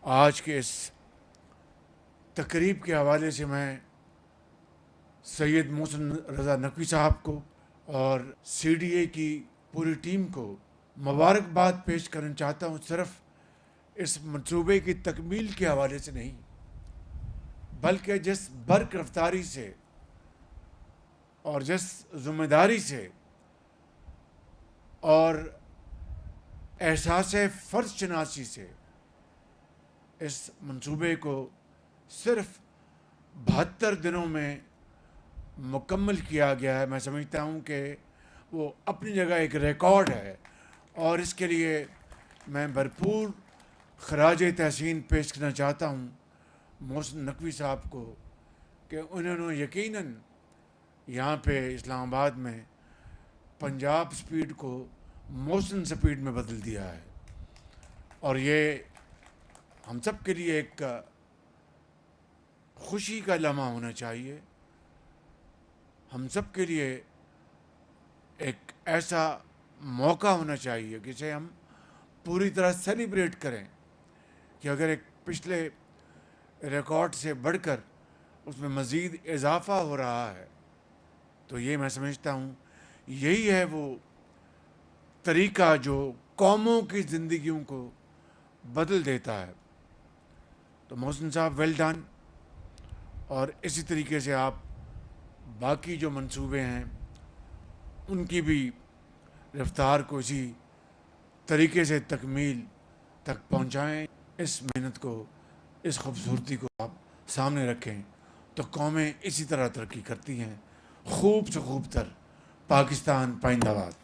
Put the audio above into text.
آج کے اس تقریب کے حوالے سے میں سید محسن رضا نقوی صاحب کو اور سی ڈی اے کی پوری ٹیم کو مبارکباد پیش کرنا چاہتا ہوں، صرف اس منصوبے کی تکمیل کے حوالے سے نہیں، بلکہ جس برق رفتاری سے اور جس ذمہ داری سے اور احساس فرض شناسی سے اس منصوبے کو صرف 72 دنوں میں مکمل کیا گیا ہے، میں سمجھتا ہوں کہ وہ اپنی جگہ ایک ریکارڈ ہے، اور اس کے لیے میں بھرپور خراج تحسین پیش کرنا چاہتا ہوں محسن نقوی صاحب کو کہ انہوں نے یقیناً یہاں پہ اسلام آباد میں پنجاب سپیڈ کو محسن سپیڈ میں بدل دیا ہے، اور یہ ہم سب کے لیے ایک خوشی کا لمحہ ہونا چاہیے، ہم سب کے لیے ایک ایسا موقع ہونا چاہیے کہ اسے ہم پوری طرح سیلیبریٹ کریں کہ اگر ایک پچھلے ریکارڈ سے بڑھ کر اس میں مزید اضافہ ہو رہا ہے تو یہ میں سمجھتا ہوں یہی ہے وہ طریقہ جو قوموں کی زندگیوں کو بدل دیتا ہے۔ تو محسن صاحب ویل ڈن، اور اسی طریقے سے آپ باقی جو منصوبے ہیں ان کی بھی رفتار کو اسی طریقے سے تکمیل تک پہنچائیں، اس محنت کو، اس خوبصورتی کو آپ سامنے رکھیں تو قومیں اسی طرح ترقی کرتی ہیں۔ خوب سے خوب تر پاکستان پائندہ باد۔